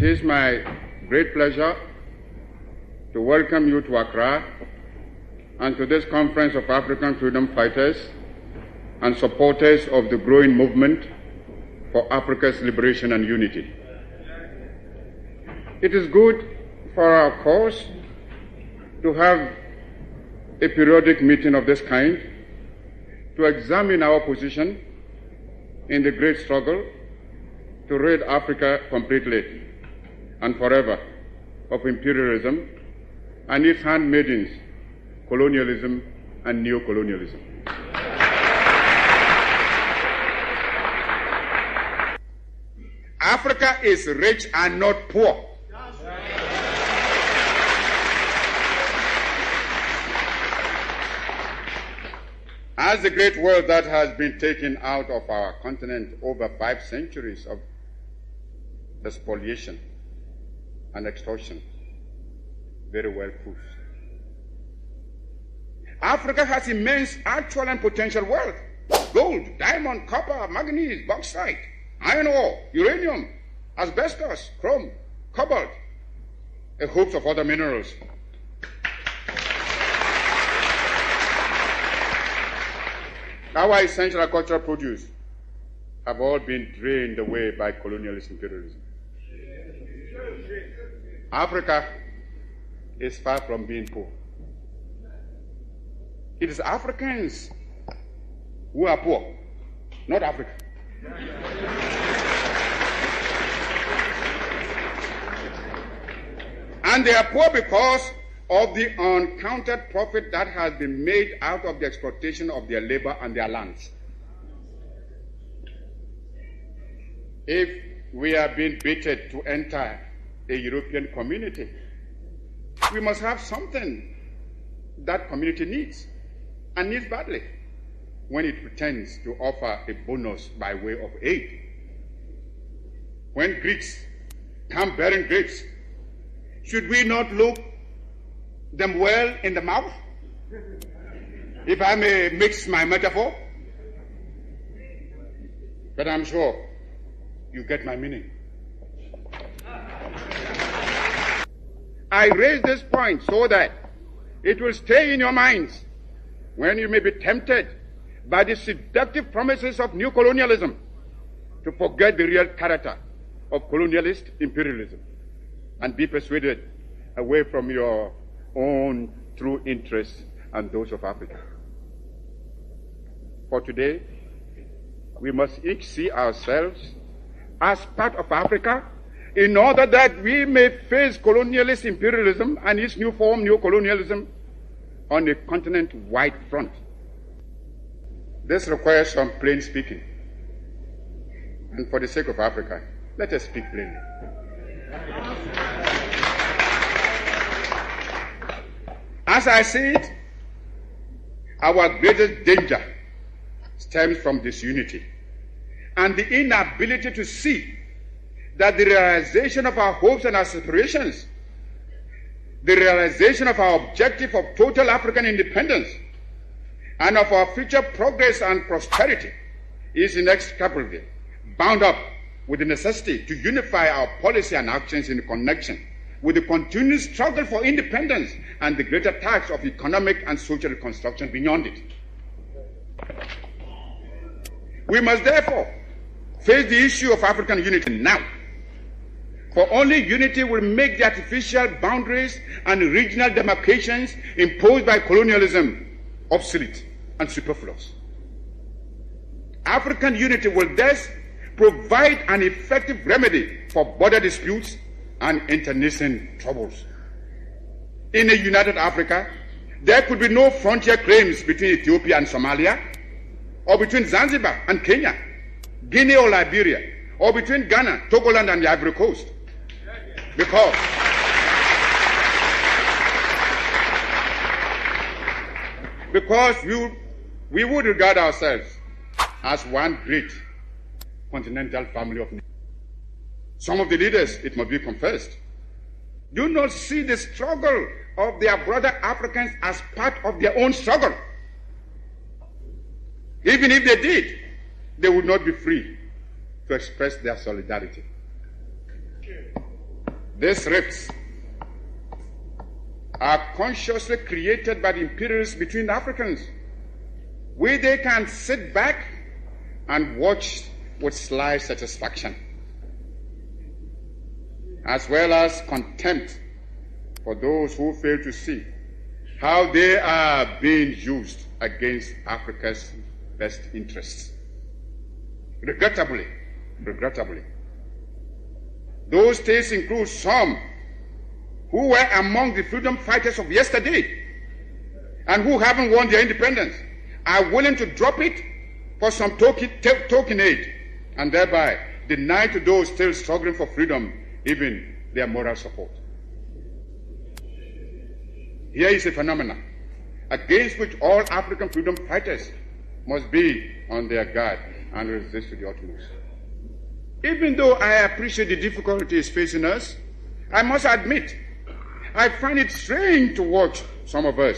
It is my great pleasure to welcome you to Accra and to this conference of African freedom fighters and supporters of the growing movement for Africa's liberation and unity. It is good for our cause to have a periodic meeting of this kind to examine our position in the great struggle to rid Africa completely and forever of imperialism and its handmaidens, colonialism and neocolonialism. Africa is rich and not poor. As the great wealth that has been taken out of our continent over 5 centuries of spoliation and extortion very well proves. Africa has immense actual and potential wealth: gold, diamond, copper, manganese, bauxite, iron ore, uranium, asbestos, chrome, cobalt, a host of other minerals. Our essential agricultural produce have all been drained away by colonialist imperialism. Africa is far from being poor. It is Africans who are poor, not Africa. And they are poor because of the uncounted profit that has been made out of the exploitation of their labor and their lands. If we are being baited to enter a European community, we must have something that community needs, and needs badly, when it pretends to offer a bonus by way of aid. When Greeks come bearing grapes, should we not look them well in the mouth, if I may mix my metaphor? But I'm sure you get my meaning. I raise this point so that it will stay in your minds when you may be tempted by the seductive promises of new colonialism to forget the real character of colonialist imperialism and be persuaded away from your own true interests and those of Africa. For today, we must each see ourselves as part of Africa in order that we may face colonialist imperialism and its new form, neocolonialism, on a continent-wide front. This requires some plain speaking. And for the sake of Africa, let us speak plainly. As I see it, our greatest danger stems from disunity and the inability to see that the realization of our hopes and aspirations, the realization of our objective of total African independence, and of our future progress and prosperity is inextricably bound up with the necessity to unify our policy and actions in connection with the continued struggle for independence and the greater task of economic and social reconstruction beyond it. We must therefore face the issue of African unity now, for only unity will make the artificial boundaries and regional demarcations imposed by colonialism obsolete and superfluous. African unity will thus provide an effective remedy for border disputes and internecine troubles. In a united Africa, there could be no frontier claims between Ethiopia and Somalia, or between Zanzibar and Kenya, Guinea or Liberia, or between Ghana, Togoland, and the Ivory Coast. Because we would regard ourselves as one great continental family of nations. Some of the leaders, it must be confessed, do not see the struggle of their brother Africans as part of their own struggle. Even if they did, they would not be free to express their solidarity. These rifts are consciously created by the imperialists between the Africans, where they can sit back and watch with sly satisfaction, as well as contempt for those who fail to see how they are being used against Africa's best interests. Regrettably, those states include some who were among the freedom fighters of yesterday and who haven't won their independence, are willing to drop it for some token aid, and thereby deny to those still struggling for freedom even their moral support. Here is a phenomenon against which all African freedom fighters must be on their guard and resist to the utmost. Even though I appreciate the difficulties facing us, I must admit I find it strange to watch some of us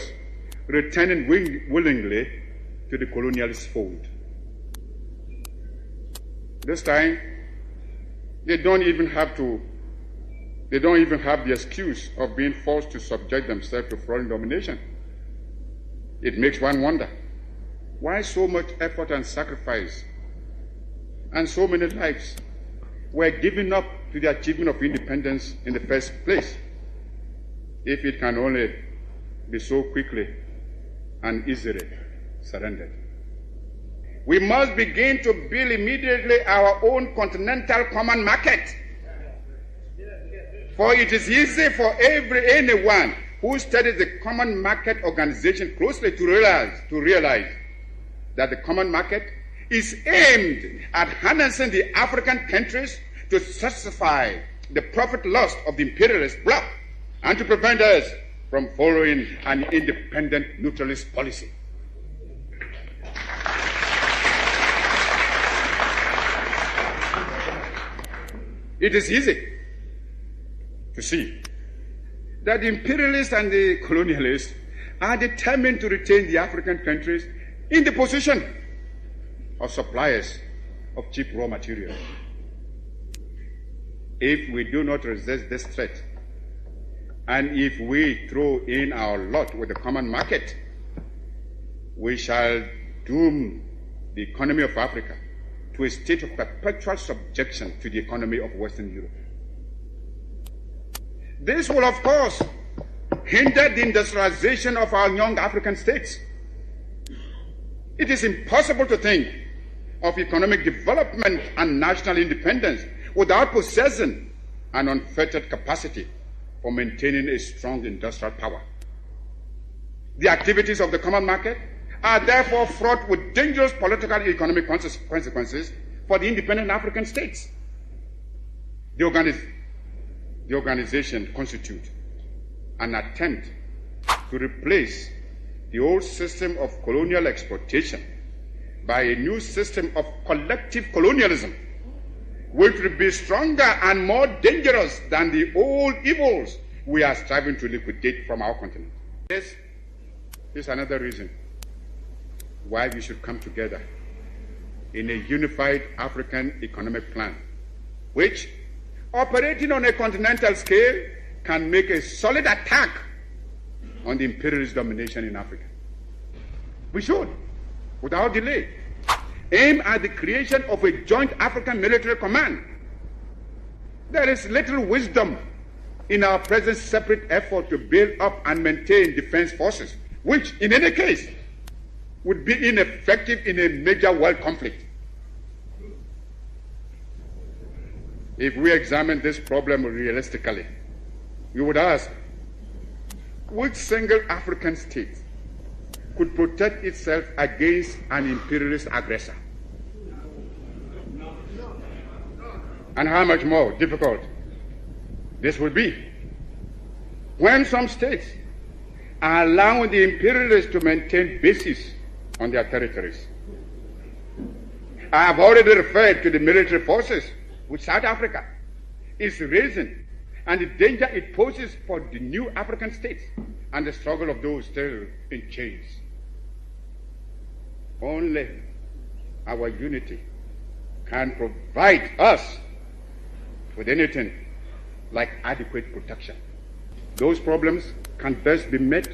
returning willingly to the colonialist fold. This time, they don't even have the excuse of being forced to subject themselves to foreign domination. It makes one wonder why so much effort and sacrifice and so many lives were given up to the achievement of independence in the first place, if it can only be so quickly and easily surrendered. We must begin to build immediately our own continental common market. For it is easy for anyone who studies the common market organization closely to realize that the common market is aimed at harnessing the African countries to satisfy the profit lust of the imperialist bloc and to prevent us from following an independent neutralist policy. It is easy to see that the imperialists and the colonialists are determined to retain the African countries in the position of suppliers of cheap raw materials. If we do not resist this threat, and if we throw in our lot with the common market, we shall doom the economy of Africa to a state of perpetual subjection to the economy of Western Europe. This will, of course, hinder the industrialization of our young African states. It is impossible to think of economic development and national independence without possessing an unfettered capacity for maintaining a strong industrial power. The activities of the common market are therefore fraught with dangerous political and economic consequences for the independent African states. The organization constitutes an attempt to replace the old system of colonial exploitation by a new system of collective colonialism, which will be stronger and more dangerous than the old evils we are striving to liquidate from our continent. This is another reason why we should come together in a unified African economic plan, which, operating on a continental scale, can make a solid attack on the imperialist domination in Africa. We should, without delay, aim at the creation of a joint African military command. There is little wisdom in our present separate effort to build up and maintain defense forces, which, in any case, would be ineffective in a major world conflict. If we examine this problem realistically, we would ask, which single African state could protect itself against an imperialist aggressor? And how much more difficult this would be when some states are allowing the imperialists to maintain bases on their territories. I have already referred to the military forces which South Africa is raising and the danger it poses for the new African states and the struggle of those still in chains. Only our unity can provide us with anything like adequate protection. Those problems can best be met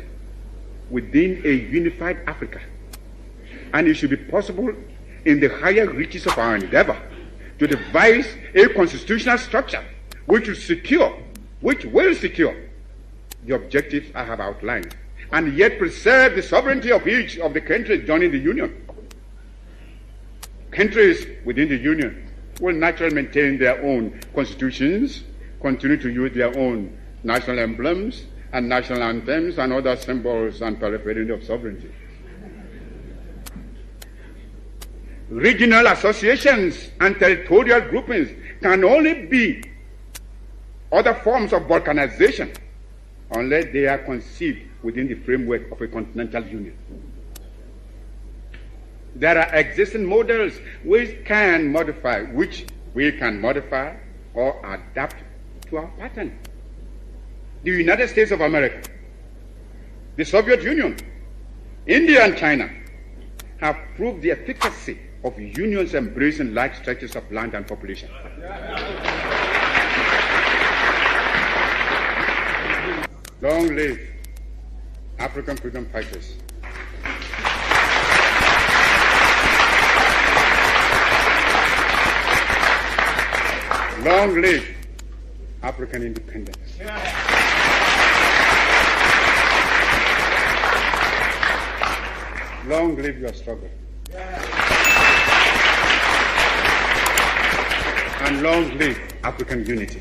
within a unified Africa, and it should be possible in the higher reaches of our endeavor to devise a constitutional structure which will secure the objectives I have outlined, and yet preserve the sovereignty of each of the countries joining the Union. Countries within the Union will naturally maintain their own constitutions, continue to use their own national emblems and national anthems and other symbols and paraphernalia of sovereignty. Regional associations and territorial groupings can only be other forms of balkanization unless they are conceived within the framework of a continental union. There are existing models which we can modify or adapt to our pattern. The United States of America, the Soviet Union, India and China have proved the efficacy of unions embracing large stretches of land and population. Long live African freedom fighters. Long live African independence. Long live your struggle. And long live African unity.